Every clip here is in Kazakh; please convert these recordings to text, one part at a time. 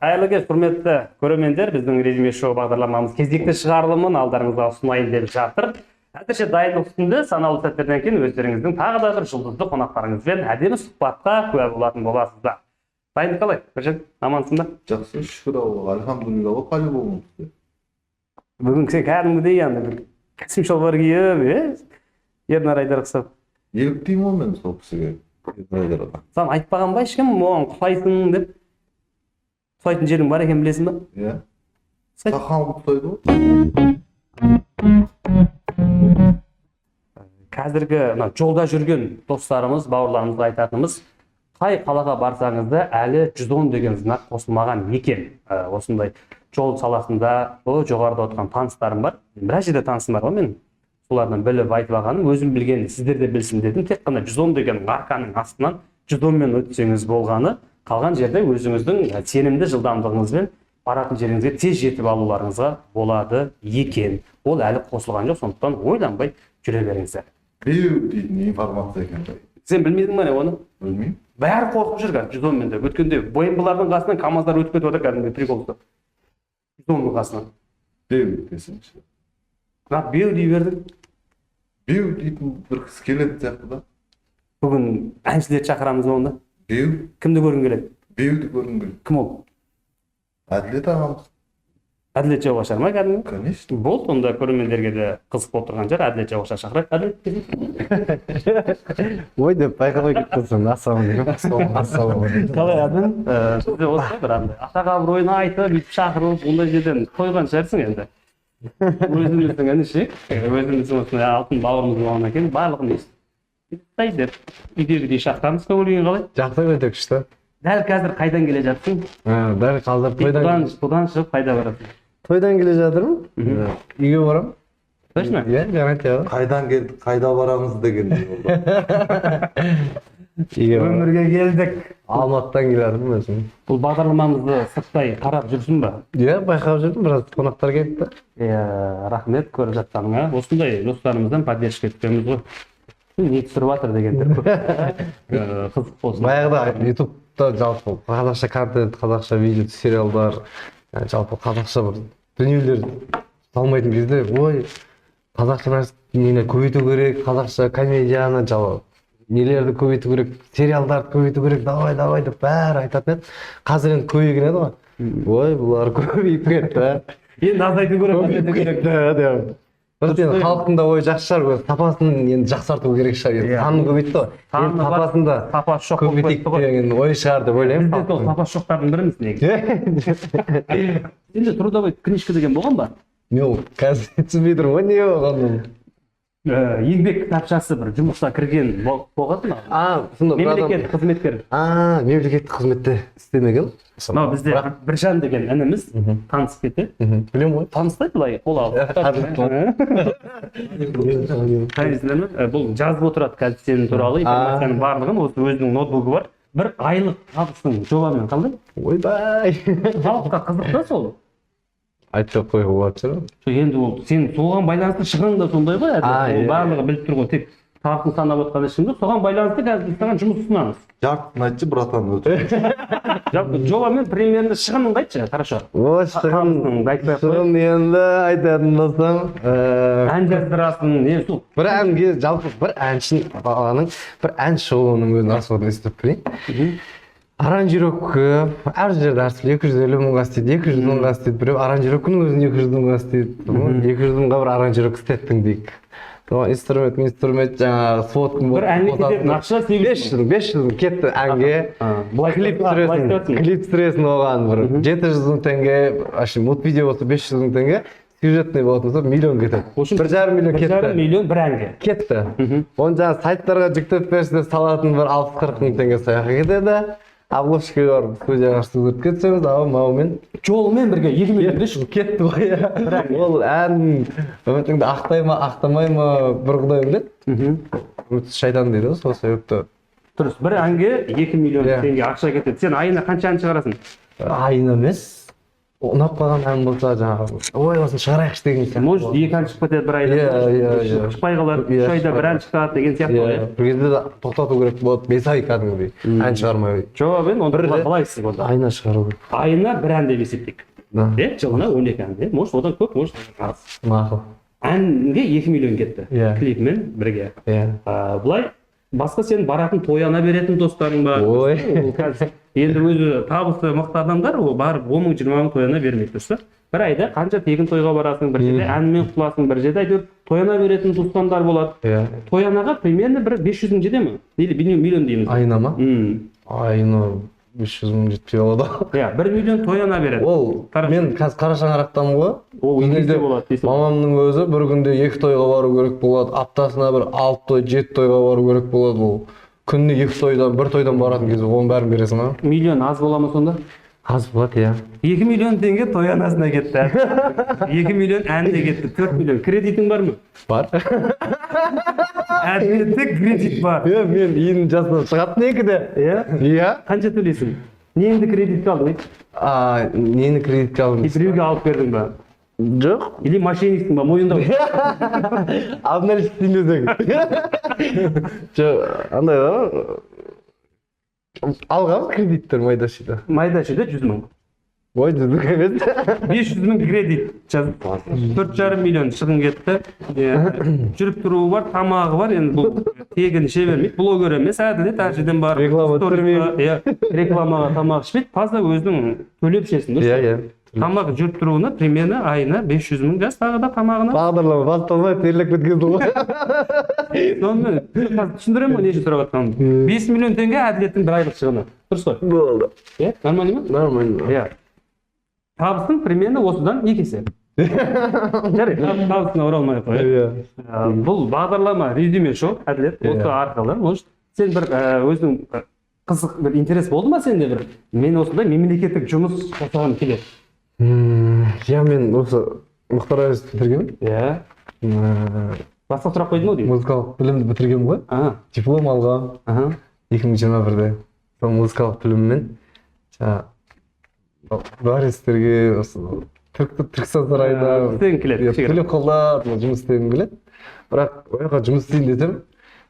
Қайырлы кеш, құрметті көрермендер, біздің резюме шоу бағдарламамыз кезекті шығарылымын алдарыңызға ұсынайын деп жатыр. Әзірше дайындық үстінде, санаулы сәттерден кейін өздеріңіздің тағы да бір жұлдызды қонақтарыңызбен әдемі сұхбатқа куә болатын боласыздар. Дайындық қалай? Біржан, амансың ба? Жақсы, шүкір Аллаға, альхамдулилла, по-любому. Бүгін сен кәдімгідей енді кәсім шалбар киіп, Ернар Айдар ұқсап. Еліктеймін ғой мен сол кісіге. Саған айтпаған ба ешкім, оған құлайсың деп? Құлайтын жерің бар екен білесің ба? Иә. Сақаң құлайды ғой. Қазіргі жолда жүрген достарымыз, бауырларымызға айтатынымыз, қай қалаға барсаңыз да әлі 110 деген знак қосылмаған екен. Осындай жол саласында жоғарыда отырған таныстарым бар. Біраз жерде танысым бар ғой мен. Солардан біліп айтып алғаным, өзім білгенді сіздер де білсін дедім. Тек қана 110 деген марканың астынан 110 мен өтсеңіз болғаны, қалған жерде өзіңіздің сенімді жылдамдығыңызбен баратын жеріңізге тез жетіп алуларыңызға болады екен. Ол әлі қосылған жоқ, сондықтан ойланбай жүре беріңіздер. Беу дейтін информация екен бай. Сен білмедің бе оны? Білмеймін. Бәрі қорқып жүрген 110 менде. Өткенде БМВ-лардың қасынан КамАЗдар өтіп кетіп отыр, кәдімгі приколды. 110-ның қасынан. Беу десеңші. Беу дей бердің. Беу дейтін бір кісі келеді сияқты да. Бүгін әншілерді шақырамыз онда. Беу? Кімді көргің келеді? Беуді көргім келеді. Кім ол? Әділет ағамыз. Әділет Жауғашар ма кәдімгі? Конечно. Болды, онда көрермендерге де қызық болып тұрған жер, Әділет Жауғашар шақырайық. Әділет. Ой деп байқамай кеттің, ассалаумағалейкум. Қалай әдін? Сізде осылай бір андай атақ абыройын айтып, бүйтіп шақырып, ондай жерден қойған шығарсың енді. Өзіміздің ініші, өзіміздің осындай алтын бауырымыз болғаннан кейін барлығын естіп деп үйдегідей шақырамыз. Көңіл-күйің қалай? Жақсы өте күшті. Дәл қазір қайдан келе жатсың? Дәл қазір Бұдан шығып қайда барасың? тойдан келе жатырмын. Үйге барамын. Точно? Иә, гарантия. Қайдан келдік, қайда барамыз деген болды. Өмірге келдік. Алматыдан келатырмын өзім. Бұл бағдарламамызды сырттай қарап жүрсің ба? Иә, байқап жүрдім, біраз қонақтар келіпті. Иә, рахмет көріп жатқаныңа. Осындай достарымыздан поддержка етпеміз ғой. Не түсіріп жатыр дегендер көп. Қызық болсын. Баяғыда ютубта жалпы қазақша контент, қазақша видео, сериалдар, жалпы қазақша бір дүниелер салмайтын кезде, ой, қазақша нәрсені көбейту керек, қазақша комедияны, жалпы нелерді көбейту керек, сериалдарды көбейту керек, давай деп бәрі айтатын еді. Қазір енді көбейген еді ғой. Ой, бұлар көбейіп кетті. Енді азайту керек. Бірден халықтың да ойы жақсы шығар, сапасын енді жақсарту керек шығар. Санын көбейтті ғой. Енді сапасын да көбейтейік деген ой шығар деп ойлаймын. Бізде сол сапасы жоқтардың біріміз негізі. Енді трудовой книжка деген болған ба? Мен қазір түсінбей тұрмын ғой, не болғанын. Еңбек кітапшасы бір жұмысқа кірген болған ба? Мемлекеттік қызметкер. Мемлекеттік қызметте істемеген. Бізде Біржан деген ініміз танысып кетті. Білем ғой. Таныстай былай қол алып. Бұл жазып отырады қазір сенің туралы информацияның барлығын, осы өзінің ноутбугі бар. Бір айлық табысың жобамен қалай? Ойбай. Халыққа қызық та сол. Айтып қойға болады шығар. Енді ол сен соған байланысты шығың да сондай ғой, барлығы біліп тұр ғой, тек табысын санап отқан ешкім жоқ. Соған байланысты қазір біз саған жұмыс ұсынамыз. Жартысын айтшы, братан, өтіп. Жобамен примерно шығыныңды айтшы, хорошо. Шығын енді айтатын болсам, ән жаздырасың, не сол? бір әнге, жалпы бір әншін баланың бір ән шығуының өзін расходын естіп берейін. Аранжировка, әр жерде әртүрлі 250 мыңға істейді, 200 мыңға істейді, біреу аранжировканың өзін 200 мыңға істейді, 200 мыңға бір аранжировка істеттің дейік. Инструмент, жаңағы сводкың бір әнге кететін ақша 500 мың кетті әнге, клип түсіресің оған бір 700 мың теңге, мультвидео болса 500 мың теңге, сюжетный болатын болса миллион кетеді. 1,5 миллион кетті. 1,5 миллион бір әнге кетті. Оны жаңағы сайттарға жүктеп берсе салатын бір 60-40 мың теңге сояққа кетеді. Обложкаға барып студияға түсіріп кетсеңіз, мауымен жолымен бірге 2 миллионды кетті ғой. Ол ән үмітіңді ақтай ма,ақтамай ма, бір құдай біледі. Үміт шайтан дейді ғой, сол себепті. Дұрыс, бір әнге 2 миллион теңге ақша кетеді. Сен айына қанша ән шығарасың? Айына емес, ұнап қалған ән болса жаңағы ой осыны шығарайықшы деген сияқты. Может, екі ән шығып кетеді бір айда. Иә. Шықпай қалады, үш айда бір ән шығады деген сияқты ғой. Иә. Бір кезде де тоқтату керек болады. 5 ай кәдімгідей ән шығармай. Жоқ, енді оны қалай істейік онда? Айына шығару керек. Айына бір ән деп есептейік. Да. Жылына 12 ән. Может, одан көп, может, аз. Мақұл. Әнге 2 миллион кетті. Иә. Клипмен бірге. Иә. Былай басқа сен баратын тояна беретін достарың бар. Ой. Енді өзі табысы мықты адамдар ол барып 10 мың 20 мың тояна бермейді дұрыс. Бір айда қанша тегін тойға барасың, бір жерде әнмен құтыласың, бір жерде әйтеуір тояна беретін туысқандар болады. Иә. Тоянаға примерно бір 500 мың жете ме? Или миллион дейміз. Айына ма? Айына 500 мың жетпей қалады. Иә, 1 миллион тояна береді. Ол мен қазір қара шаңырақтамын ғой. Ол инвестиция болады дейсің. Мамамның өзі бір күнде 2 тойға бару керек болады. Аптасына бір 6 той, 7 тойға бару керек болады. Ол күніне 2 тойдан, 1 тойдан баратын кезде оның бәрін бересің а? Миллион аз бола ма сонда? Аз болады, иә. 2 миллион теңге тоянасына кетті. 2 миллион әнде кетті. 4 миллион. Кредитің бар ма? Бар. Әдетте кредит бар. Иә, мен үйдің жасынан шығатын екіде. Иә? Иә. Қанша төлейсің? Неңді кредитке алдың? Нені кредитке алдым? Біреуге алып бердің ба? Жоқ. Или мошенниксің ба? Мойында Обналичить демесең. Жоқ, андай да. Алғам кредиттер майда-шүйді. Майда-шүйді 100 мың. Ой, жүздік емес. 500 мың кредит жазып 4,5 миллион шығын кетті. Жүріп тұруы бар, тамағы бар. Енді бұл тегін іше бермейді. Блогер емес, әділет әр жерден бар. Реклама түсірмейді. Рекламаға тамақ ішпейді. Таза өзінің төлеп ішесің. Иә. Тамақ жүріп тұруына примерно айына 500 мың жаз тағы да тамағына. Бағдарлама басталмай терлеп кеткен ғой. Сонымен түсіндіремін ғой неше сұрап жатқанымды. 5 миллион теңге әділеттің бір айлық шығыны. Дұрыс қой? Болды. Иә, нормально ма? Нормально. Иә. Табысың примерно осыдан 2 есе. Жарайды, табысына оралмай қой. Иә. Бұл бағдарлама резюме шоу әділет. Осы арқылы, может, сен бір өзің қызық бір интерес болды ма сенде бір? Мен осындай мемлекеттік жұмыс жасағым келеді. Иә, мен осы Мұхтар Әуезовті бітіргенмін. Иә. Басқа сұрақ қойдың ау деймін? Музыкалық білімді бітіргенмін ғой. Диплом алғам 2021-де. Сол музыкалық біліммен баристерге осы Түркістан сарайында істегің келеді. төлеп қолдап жұмыс істегім келеді. Бірақ ояққа жұмыс істейін десем,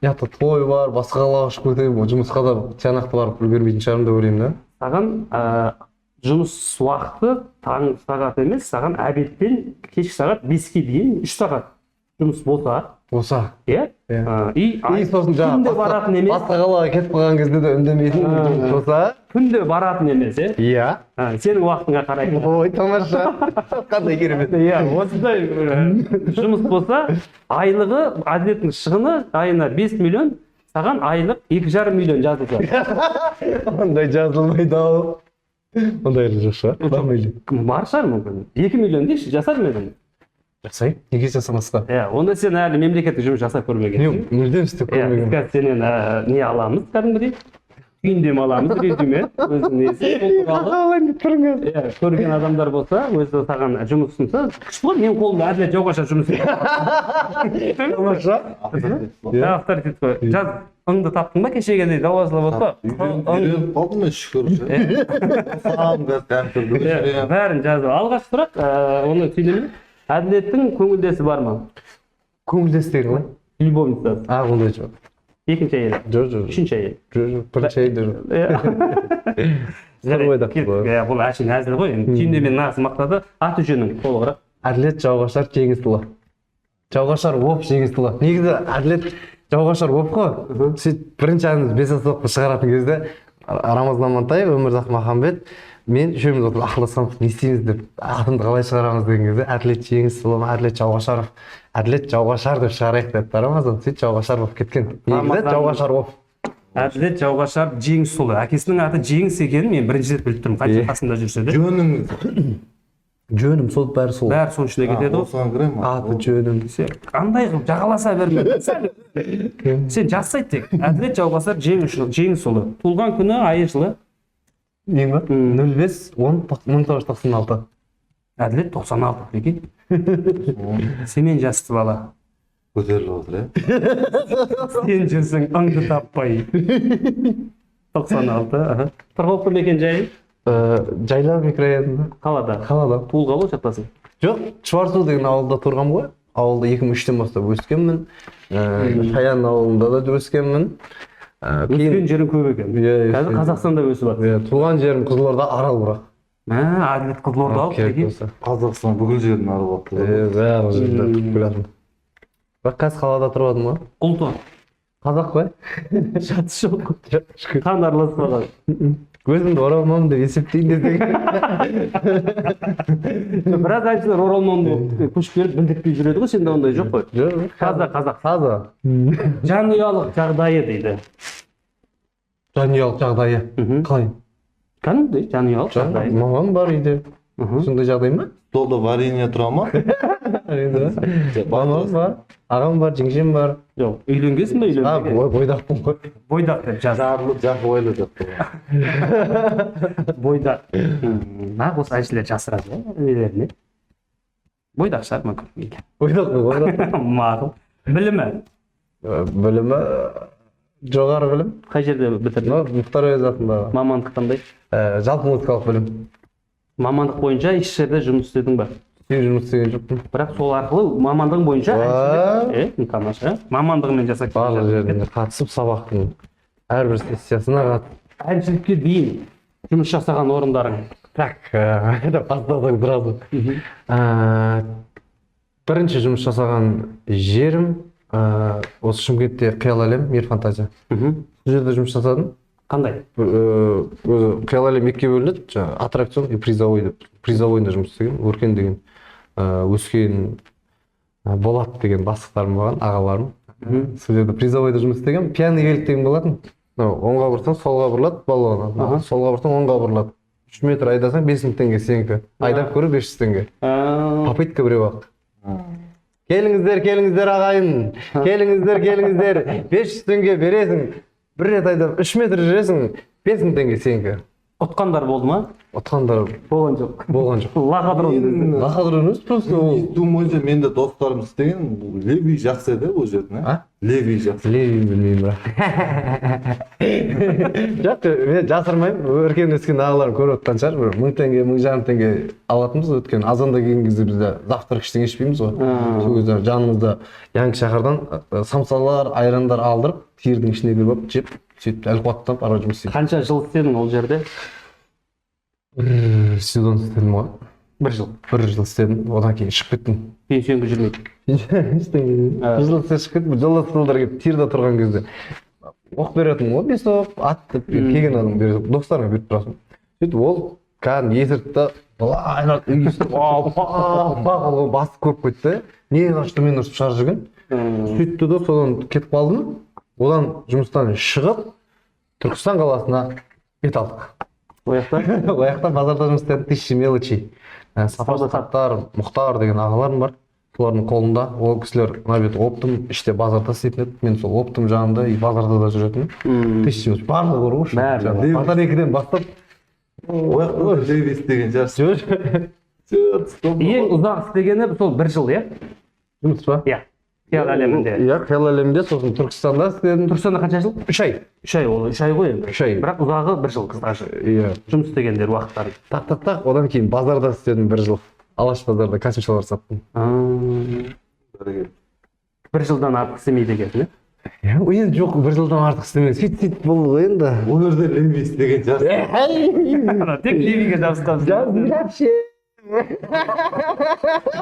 яқта той бар, басқа қалаға ұшып кетемін, жұмысқа да тиянақты барып үлгермейтін шығармын деп ойлаймын да. Саған жұмыс уақыты таң сағат емес, саған обедпен кешкі сағат 5-ке дейін 3 сағат жұмыс болса, иә? И сосын күнде баратын емес. Басқа қалаға кетіп қалған кезде де үндемейтін болса, күнде баратын емес, иә? Сенің уақытыңа қарайды. Ой, тамаша. Қандай керемет. Иә, осындай жұмыс болса, айлығы, әділеттің шығыны айына 5 миллион, саған айлық 2,5 миллион жазылса. Ондай жазылмайды ау. Ондай жоқ шығар. Бар шығар мүмкін. 2 миллион дейші, жасар ма едің? Жасай, неге жасамасқа? Иә, онда сен әлі мемлекеттік жұмыс жасап көрмегенсің. Мүлдем істеп көрмегенмін. Қазір сенен не аламыз кәдімгідей? Түйіндем аламыз, резюме, өзің несі, ол туралы. Көрген адамдар болса, өзі саған жұмыс ұсынса, күшті ғой, менің қолымда әділет жауғаша жұмыс істейді. Тамаша. Авторитет қой. Жаз, ыңды таптың ба кешеге дейді, ауазылап отпа? Үйреніп қалдым мен шүкір. Сағым қазір тәмтірді. Бәрін жазып. Алғаш сұрақ, оны түйіндеме. Әділеттің көңілдесі бар ма? Көңілдесі деген ғой? Любовницасы. Ондай жоқ. Екінші әйелі? Жоқ. Үшінші әйелі? Жоқ, бірінші әйелі жоқ. Бұл әшейін әзіл ғой. Түйіндемен нағыз мақтады. Аты жөнің толығырақ. Әділет Жауғашар Жеңісұлы. Жауғашар Оп Жеңісұлы. Негізі әділет Жауғашар Оп қой. Сөйтіп бірінші әніміз Бесасоққа шығаратын кезде Рамазан Амантаев, Өмірзақ Махамбет, мен үшеуміз отырып ақылдасамыз, не істейміз деп, атымды қалай шығарамыз деген кезде әділет Жеңісұлы, әділет Жауғашаров, әділет Жауғашар деп шығарайық деп Рамазан сөйтіп Жауғашар болып кеткен. Негізі Жауғашар Оп. Әділет Жауғашар Жеңісұлы. Әкесінің аты Жеңіс екенін мен бірінші рет біліп тұрмын. Қанша қасында жүрсе де. Жөнім сол, бәрі сол. Бәрі соның ішіне кетеді ғой. Осыған кіре ма? Аты жөнім. Андай қылып жағаласа берме. Сен жазсай тек. Әділет Жауғашар Жеңісұлы. Туылған күні, айы жылы. Ең ба? 05-10-1996. Әділет 96 екен. Сенен жасты бала. Көтеріліп отыр, Сен жүрсің ыңды таппай. 96. Тұрғылықты мекен жайы? Жайлау микрорайонунда. Қалада. Туылға болшы атасың? Жоқ, Чуварсу деген ауылда тұрғам ғой. Ауылда 2003-тен бастап өскенмін. Шаян ауылында да өскенмін. Өскен жерің көп екен. Қазір Қазақстанда өсіп жатыр. Туған жерім Қызылорда, Арал бірақ. Әділет Қызылорда деген. Қазақстан бүкіл жерін аралап тұрады. Бәрі жерде білемін. Бірақ қазір қалада тұрып жатырмын ғой. Ұлты. Қазақ қой. Жатысы жоқ. Қан араласып қалған. Өзімді оралман деп есептейін десең. Біраз әншілер оралман болып көшіп келіп білдіртпей жүреді ғой, сенде ондай жоқ қой. Жоқ, Таза. Жанұялық жағдайы дейді. Жанұялық жағдайы. Қалай? Кәдімгідей жанұялық жағдайы. Мамам бар үйде. Сондай жағдай ма? Столда варенье тұра ма? Мамам бар, ағам бар, жеңшем бар. Жоқ, үйленгенсің бе, үйленбеген? Бойдақпын ғой. Бойдақ деп жаз. Жақы ойлы деп тұр. Бойдақ. Нақ осы әншілер жасырады, нелеріне. Бойдақ шығар мүмкін. Бойдақ. Мағыл. Білімі? Білімі жоғары білім. Қай жерде бітірдің? Мұхтар Әуезоватындағы. Мамандық қандай? Жалпы музыкалық білім. Мамандық бойынша еш жерде жұмыс істедің ба? Жұмыс істеген жоқпын. Бірақ сол арқылы мамандығың бойынша әншілік, тамаша. Мамандығымен жасап барлық жеріне қатысып, сабақтың әрбір сессиясына қатысып. Әншілікке дейін жұмыс жасаған орындарың? Так, бастадың сразу. Бірінші жұмыс жасаған жерім осы Шымкентте Қиял әлем, Мир фантазия. Сол жерде жұмыс жасадым. Қандай? Қиял әлем екіге бөлінеді, аттракцион и призовой деп. Призовойында жұмыс істеген, Өркен деген, Өскен, Болат деген бастықтарым болған, ағаларым. Сол жерде призовойда жұмыс істеген, пьяный велик деген болатын. Оңға бұрсаң, солға бұрылады, балуан. Солға бұрсаң, оңға бұрылады. 3 метр айдасаң 5000 теңге сенікі. Айдап көру 500 теңге. Попытка біреу ақ. Келіңіздер ағайын. Келіңіздер. 500 теңге бересің. Бір рет айдап 3 метр жүресің, 5000 теңге сенікі. Ұтқандар болды ма? Ұтқандар болған жоқ. Лақадрон емес, просто Думайынша менде достарым істеген, Леви жақсы еді ол жердің. Леви жақсы. Леви білмеймін бірақ. Жоқ, мен жасырмаймын, Өркен өскен ағаларым көріп отқан шығар, 1000 теңге, 1500 теңге алатынбыз, өткен азанда келген кезде бізде завтрак ештеңе ішпейміз ғой. Сол кезде жанымызда Янг шаһардан самсалар, айрандар алдырып, тирдің ішіне кіріп жеп, сөйтіп әл қуаттанып ары жұмыс істедім. Қанша жыл істедің ол жерде? Сезон істедім ғой. 1 жыл. 1 жыл істедім, одан кейін шығып кеттім. Пенсионға жүрмейді. Ештеңе. 1 жыл істеп шығып кеттім, жолдастар келіп тирда тұрған кезде оқ беретін ғой, 5 оқ атып келген адам береді, достарыңа беріп тұрасың. Сөйтіп ол кәдімгі есіртті былай айналып басып көріп кетті. Не қашты мен ұрысып шығарып жүрген. Сөйтті де содан кетіп қалдым. Одан жұмыстан шығып Түркістан қаласына бет алдық. Ояқта базарда жұмыс істедім, 1000 мелочей. Сапар Мұхтар деген ағаларым бар. Солардың қолында. Ол кісілер мына бет оптым, іште базарда істейтін еді. Мен сол оптым жанында и базарда да жүретін. 1000 мелочей. Барлығы бар ғой. Базар 2-ден бастап. Ояқта Леви істеген жарсы. Ең ұзақ істегені сол 1 жыл, иә? Жұмыс па? Иә. Қиял әлемінде. Иә, Қиял әлемінде, сосын Түркістанда істедім. Түркістанда қанша жыл? 3 ай. 3 ай, ол 3 ай ғой енді. 3 ай. Бірақ ұзағы 1 жыл қысқаша. Иә. Жұмыс істегендер уақыттары. Тақ, одан кейін базарда істедім 1 жыл. Алаш базарда косметикалар саттым. 1 жылдан артық істемейді екенсің, иә? Енді жоқ, 1 жылдан артық істемейді. Сөйтіп болды ғой енді. Ол жерде Леви істеген жарсы. Тек Левиге жабысқансың. Вообще.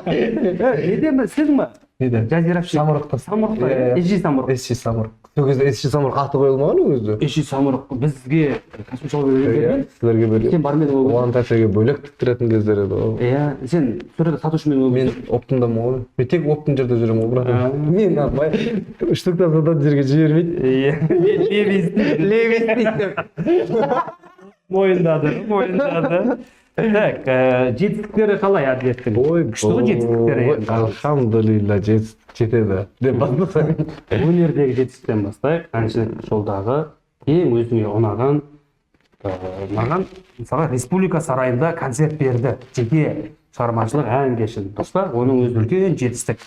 Неден істедің ба? Неден? Жазира Самұрықта. Самұрықта, SG Самұрық. SG Самұрық. Сол кезде SG Самұрық аты қойылмаған ол кезде. SG Самұрық бізге косметикалық берген. Сіздерге берген. Сен бармен ол. Оған тәсеге бөлек тіктіретін кездер еді ол. Иә, сен сөреде сатушымен ол. Мен оптымдамын ғой. Мен тек оптым жерде жүремін ғой, брат. Мен үштіктен сататын жерге жібермейді. Иә. Леви істейді. Мойындады. Так, жетістіктері қалай әділеттің? Күшті ғой жетістіктері. Алхамдулилля жетеді деп бастасаң. Өнердегі жетістіктен бастайық. Әншілік жолдағы ең өзіңе ұнаған, маған мысалы республика сарайында концерт берді. Жеке шығармашылық ән кешін. Дұрыс, оның өзі үлкен жетістік.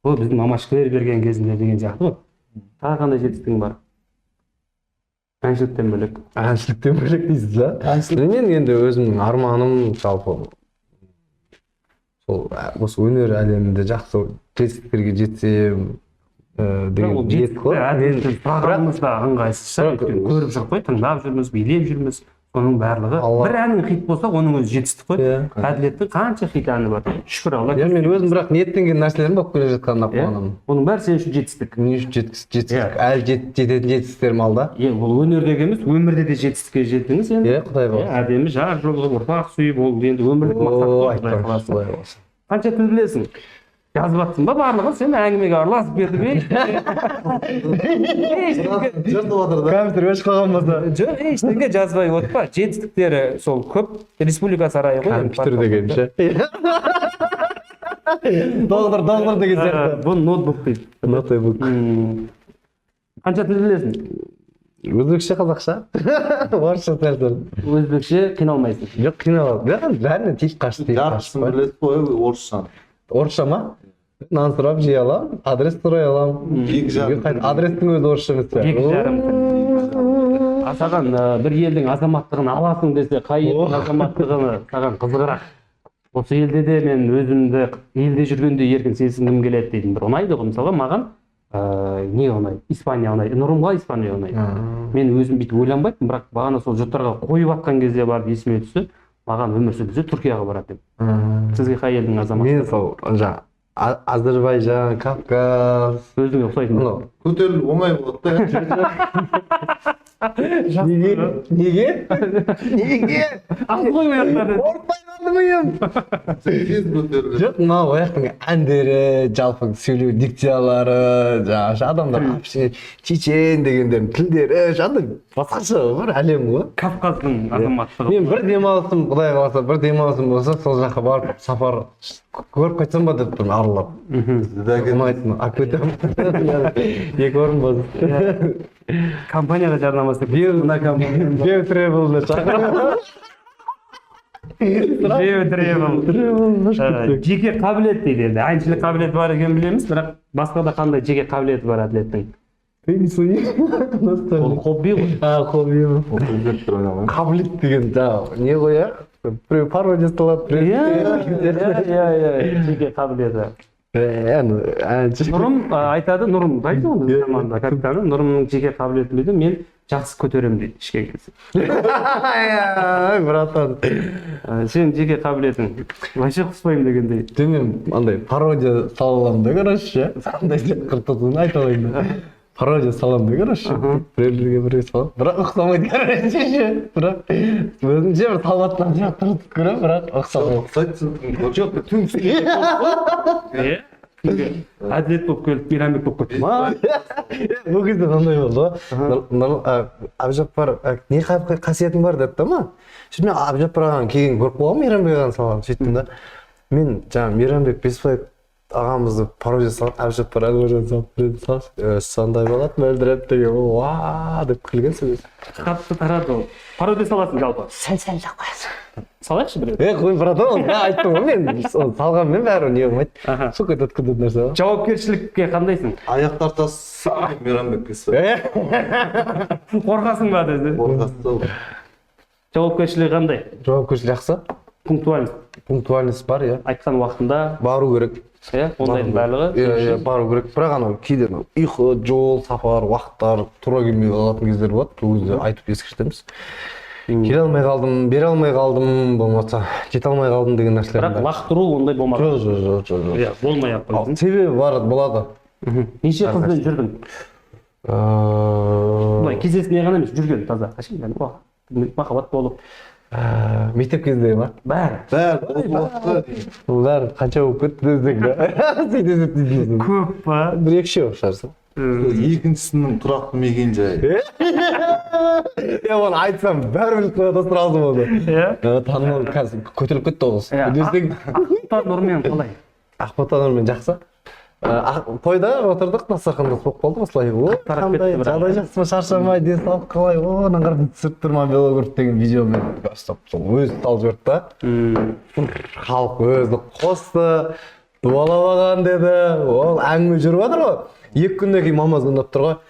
Бұл біздің мамашкілер берген кезінде деген сияқты ғой. Тағы қандай жетістігің бар? Әншіліктен бөлек. Әншіліктен бөлек дейсіз да? Мен енді өзімнің арманым жалпы сол осы өнер әлемінде жақсы жетістіктерге жетсем деген ниет қой. Программамызда ыңғайсыз шығар, өйткені көріп жүріп қой, тыңдап жүрміз, билеп жүрміз. Соның барлығы бір әнің хит болса, оның өзі жетістік қой. Әділеттің қанша хит әні бар. Шүкір Алла. Мен өзім бірақ ниеттенген нәрселерім болып келе жатқанына қуанамын. Оның бәрі сен үшін жетістік. Мен үшін жетістік, әлі жететін жетістіктерім алда. Бұл өнердегі емес, өмірде де жетістікке жеттіңіз енді. Құдай қаласа. Әдемі жар жолы, ұрпақ сүйіп, ол енді өмірлік мақсат қой, Құдай қаласа. Қанша тіл білесің? Жазып жатсың ба барлығын, сен әңгімеге араласып бердің Жыртып отыр да. Компьютер өшіп қалған болса. Жоқ, ештеңе жазбай отпа. Жетістіктері сол көп. Республика сарайы ғой. Компьютер деген ше. Доғдыр деген сияқты. Бұл ноутбук дейді. Ноутбук. Қанша тіл білесің? Өзбекше, қазақша. Орысша тілдер. Өзбекше қиналмайсың. Жоқ, қиналады. Бәріне тиіп қашты. Жартысын білесіз ғой орысша. Орысша ма? Нан сұрап жей аламын, адрес сұрай аламын. Адрестің өзі орысша емес пе? 2,5. Саған бір елдің азаматтығын аласың десе, қай елдің азаматтығыны саған қызығырақ? Осы елде де мен өзімді елде жүргенде еркін сезінгім келеді дейтін бір ұнайды ғой. Мысалға маған не ұнайды? Испания ұнайды. Нұрымға Испания ұнайды. Мен өзім бүйтіп ойланбайтын, бірақ бағана сол жұрттарға қойып атқан кезде барып есіме түсті. Маған өмір сүрсе Түркияға барады деп. Сізге қай елдің азаматы? Мен сол жаңа Азербайжан, Кавказ. Өзіңе ұқсайтын. Көтерілу оңай болады да. Неге? Ақыл ғой ояқтарды. Ортпай қалды миым. Тез көтеріледі. Жоқ, мынау ояқтың әндері, жалпы сөйлеу дикциялары, жаңағы адамдар чечен дегендердің тілдері, жаңағыдай басқаша бір әлем ғой. Кавказдың азаматтығы. Мен бір демалысым, Құдай қаласа, бір демалысым болса, сол жаққа барып сапар көріп қайтсам ба деп тұрмын аралап. Ұнайтын, акөтем. 2 орын болды. Компанияға жарнамасы. Мына компания. Беу тревелді шақырып. Беу тревел. Жеке қабілет дейді енді. Әншілік қабілеті бар екенін білеміз, бірақ басқа да қандай жеке қабілеті бар әділеттің? Ол хобби ғой. Хобби ғой. Қабілет деген не ғой я? Біреу пародия салады, жеке қабілеті. Нұрым айтады, Нұрым дайды ғой команда капитаны, Нұрымның жеке қабілеті дейді, мен жақсы көтеремін дейді ішке келсе. Братан. Сен жеке қабілетің вообще құспаймын дегендей. Мен андай пародия саламын да, короче, қандай қыртысын айта алайын да. Пародия саламын да, короче, біреулерге біреу саламын. Бірақ ұқсамайды, короче, бірақ өзімше бір талбаттан жақ тұрып көрем, бірақ ұқсамайды. Ұқсайды. Жоқ, әділет болып келіп, мейрамбек болып кетті ма? Бұл кезде қандай болды ғой? Әбжаппар, не қасиетің бар деді ма? Сөйтіп мен Әбжаппар ағаны кейін көріп қойғам, Мейрамбек ағаны саламын. Сөйттім да. Мен жаңа Мейрамбек Бесбаев ағамызды пародия салып, Әбжаппар ағаны салып, сондай болады мөлдіреп деген, уаа деп күлген сөз. Қатты тарады ол. Пародия саласың жалпы. Сәл жақпайсың. Салайықшы біреу. Қой, братан, айттым ғой мен. Салғанмен бәрі не болмайды. Сука өткізетін нәрсе ғой. Жауапкершілікке қандайсың? Аяқ тартасың, Мейрамбек Бесбаев. Қорқасың ба деді? Қорқасың. Жауапкершілігі қандай? Жауапкершілік жақсы. Пунктуальность бар, иә. Айтқан уақытында бару керек. Иә, ондайдың барлығы. Бару керек. Бірақ анау кейде ұйқы, жол, сапар, уақыттар тура келмей қалатын кездер болады. Бұл кезде айтып ескертеміз. Келе алмай қалдым, бере алмай қалдым, болмаса жете алмай қалдым деген нәрселер. Бірақ лақтыру ондай болмады. Жоқ. Иә, болмай-ақ қойсын. Себебі болады. Неше қызбен жүрдің? Былай кездесіне ғана емес, жүрген таза. Қашан махаббат болып. Мектеп кезде ма? Бәрі. Бәрі қанша болып кетті десең да. Сөйтесің. Көп па? Бір-екі үшеу шығарсың. Екіншісінің тұрақты мекен жайы. Оны айтсам бәрі біліп қояды, сразу болды. Танымал қазір көтеріліп кетті ол. Ақбота Нұрмен қалай? Ақбота Нұрмен жақсы. Тойда отырдық, дастарханда болып қалды осылай. Қандай жағдай жақсы ма, шаршамай, денсаулық қалай? Онан қарап түсіріп тұрма велогорд деген видеомен бастап сол өзі салып жіберді да. Халық өзі қосты, дуалап алған деді. Ол әңгіме жүріп жатыр ғой. 2 күннен кейін мамаз күндеп тұр ғой.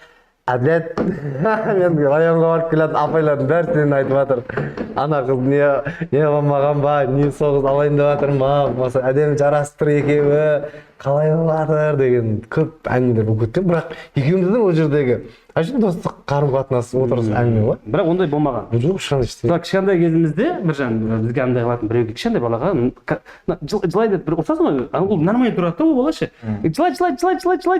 Әділет, мен районға барып келетін апайлардың бәрі сені айтып жатыр. Ана қыз не болмаған ба, не соғыс алайын деп жатыр ма, болмаса әдемі жарасып тұр екеуі, қалай болып жатыр деген көп әңгімелер болып кеткен. Бірақ екеуміздің ол жердегі әшейін достық қарым-қатынас отырыс әңгіме ғой. Бірақ ондай болмаған. Жоқ, ешқандай ештеңе. Кішкентай кезімізде біржан бізге андай қылатын біреуге кішкентай балаға жылайды бір ұқсасын ғой, ол нормально тұрады да ол бала ше. Жылайды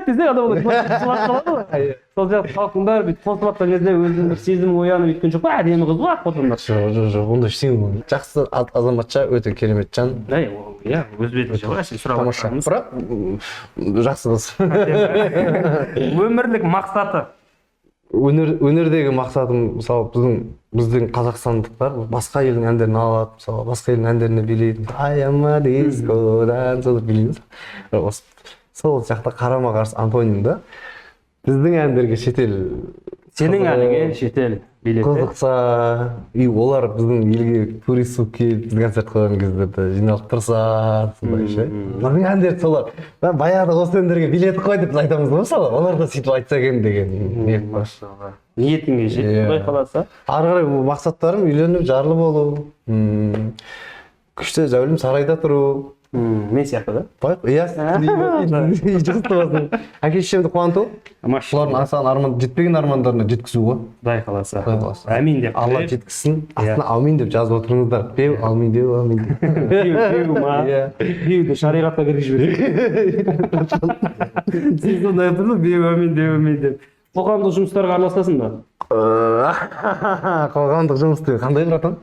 десе ана бала жылап қалады ғой. Сол сияқты халықтың бәрі бүйтіп қосылып жатқан кезде өзінің бір сезімі оянып өйткен жоқ па, әдемі қыз ғой ақботандар. Жоқ, ондай ештеңе болмайды. Жақсы азаматша, өте керемет жан. Иә, өз бетінше ғой, әшейін сұрап Тамаша. жатқанымыз. Бірақ жақсы қыз. Өмірлік мақсаты. Өнердегі мақсатым, мысалы біздің қазақстандықтар басқа елдің әндерін алады, мысалы басқа елдің әндеріне билейді. Аяма дискодан соны билейміз. Сол жақта қарама-қарсы антоним да. Біздің әндерге шетел Сенің әніңе шетел билеті. қызықса, олар біздің елге турист болып келіп, біз концерт қойған кездерде жиналып тұрса, сондай ше. Біздің әндерді солар, баяғыда осы әндерге билет қой деп айтамыз ғой мысалы, олар да сөйтіп айтса екен деген ниет бар. Ниетіңе жет, құдай қаласа. Ары қарай мақсаттарым үйленіп, жарлы болу, күшті зәулім сарайда тұру. Мен сияқты да? Иә, жақсы болсын. Әке-шешемді қуанту, олардың асан арман жетпеген армандарына жеткізу ғой. Құдай қаласа. Әмин деп. Алла жеткізсін. Астына аумин деп жазып отырыңыздар. Беу, аумин деу, аумин деу. Беу ма? Беуді шариғатқа кіргізіп жібереді. Сіз сондай айтыңыз, беу, аумин деу, аумин деп. Қоғамдық жұмыстарға араласасың ба? Қоғамдық жұмыс деген қандай братан?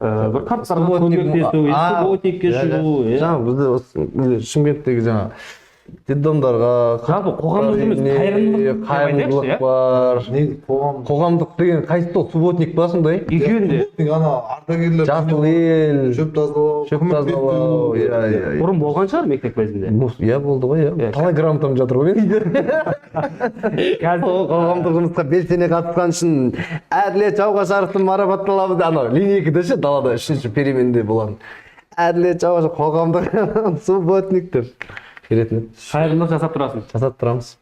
Бір қарттарға көмектесу, субботникке шығу. Жаңа бізде Шымкенттегі жаңа детдомдарға, жалпы қоғамдық жұмыс қайырымдылық бар. Қоғамдық деген қайсы ол субботник ба сондай? Екеуін де. Ана ардагерлер Жасыл ел, шөп тазалау, иә. Бұрын болған шығар мектеп кезінде. Иә болды ғой, иә. Талай грамотам жатыр ғой үйде. Қоғамдық жұмысқа белсене қатысқан үшін Әділет Жауғашаровты марапатталамыз. Анау линейкада ше далада 3-ші переменде болған. Әділет Жауғашаров қоғамдық субботниктер. Келетін. Қайырымдылық жасап тұрасың. Жасап тұрамыз.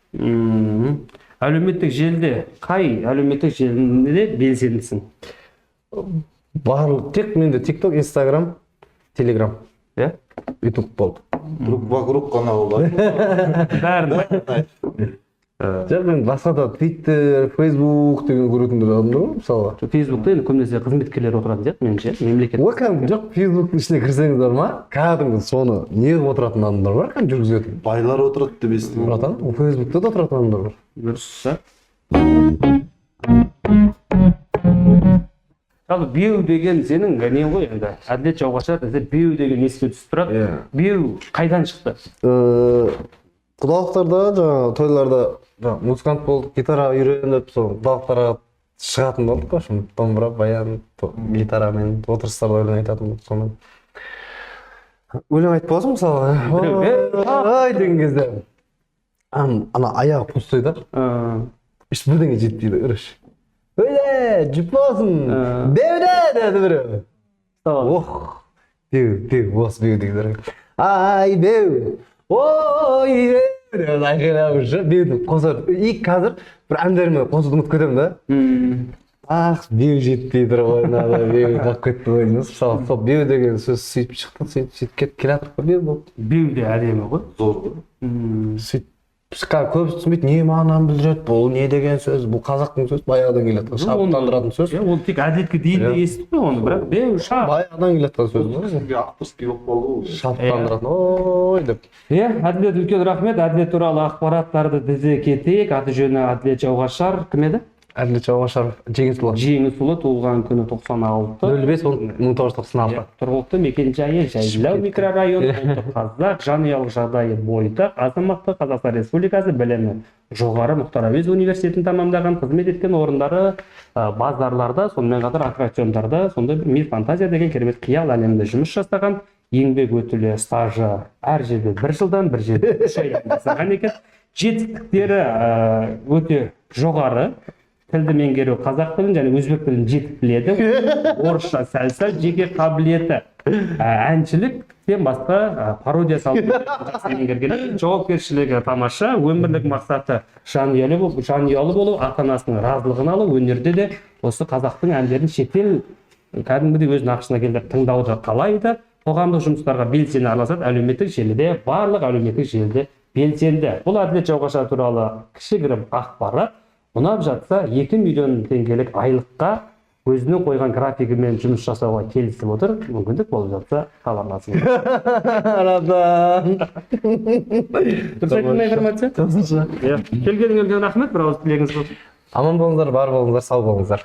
Әлеуметтік желіде, қай әлеуметтік желіде белсендісің? Барлық тек менде TikTok, Instagram, Telegram, Иә? YouTube болды. Друг вокруг қана болады. Бәрін. Жоқ, мен басқа да Twitter, Facebook деген көретіндер адамдар ғой, мысалға. Фейсбукта енді көбінесе қызметкерлер отыратын сияқты, меніңше, мемлекет. Ой, кәдімгі жоқ, Facebooktың ішіне кірсеңіздер ма, кәдімгі соны неғып отыратын адамдар бар, кәдімгі жүргізетін. Байлар отырады деп естідім. Братан, ол Facebookта да отыратын адамдар бар. Дұрыс. Жалпы беу деген сенің не ғой енді, Әділет Жауғашар, беу деген еске түсіп тұрады. Беу қайдан шықты? Құдалықтарда, жаңағы тойларда музыкант болдық, гитара үйреніп, сол құдалықтарға шығатын болдық қой, шын домбыра, баян, гитарамен отырыстарда өлең айтатын болдық, сонымен. Өлең айтып боласың мысалға, ай деген кезде, ана аяғы пустой да, еш бірдеңе жетпейді, үріш. Өйде, жүп болсын, беуде, деді біреу. Ох, беу, осы беу дегендер. Ай, беу. Ой, деп айқайлап жүрші, беуді қосар. И қазір бір әндеріме қосуды ұмытып кетемін да. Беу жетпей тұр ғой, беу қалып кетті ғой. Мысалы, сол беу деген сөз сөйтіп шықты, сөйтіп келе жатыр ғой, беу болып. Беу де әдемі ғой. Зор ғой. Сөйтіп көбісі түсінбейді, не мағынаны білдіреді, бұл не деген сөз, бұл қазақтың сөз, баяғыдан келеді, шабыттандыратын сөз. Ол тек әділетке дейін де естіп қой оны, бірақ беу, шап. Баяғыдан келеді сөз ғой. Сізге авторский болып қалды ғой. Шабыттандыратын, ой деп. Әділет үлкен рахмет. Әділет туралы ақпараттарды тізе кетейік. Аты жөні Әділет Жауғашар. Кім еді? Әділет Жауғашаров, Жеңісұлы. Жеңісұлы, туылған күні 96. 05-1996. Тұрғылықты мекен-жайы Жайлау микрорайон, ұлттық қазақ, жанұялық жағдайы бойдақ, азаматтық Қазақстан Республикасы білімі жоғары Мұхтар Әуезов университетін тамамдаған, қызмет еткен орындары базарларда, сонымен қатар аттракциондарда, сондай бір мир фантазия деген керемет қиял әлемінде жұмыс жасаған. Еңбек өтілі стажы әр жерде 1 жылдан 1 жерде 3 айдан жасаған екен. Жетістіктері өте жоғары. Тілді меңгеру, қазақ тілін және өзбек тілін жетік біледі. Орысша сәл-сәл, жеке қабілеті әншілік текстен басқа пародия салып жақсы меңгерген, жауапкершілігі тамаша, өмірлік мақсаты жанұялы болу, ата-анасының разылығын алу, өнерде де осы қазақтың әндерін шетел кәдімгідей өз нақышына келтіріп тыңдауды қалайды, қоғамдық жұмыстарға белсене араласады, әлеуметтік желіде, барлық әлеуметтік желіде белсенді. Бұл Әділет Жауғаша туралы кішігірім ақпарат. Ұнап жатса 2 миллион теңгелік айлыққа өзінің қойған графигімен жұмыс жасауға келісіп отыр. Мүмкіндік болып жатса хабарласыңыз. Дұрыс айттым ба информация? Келгеніңізге рахмет, бір ауыз тілегіңіз болсын. Аман болыңыздар, бар болыңыздар, сау болыңыздар.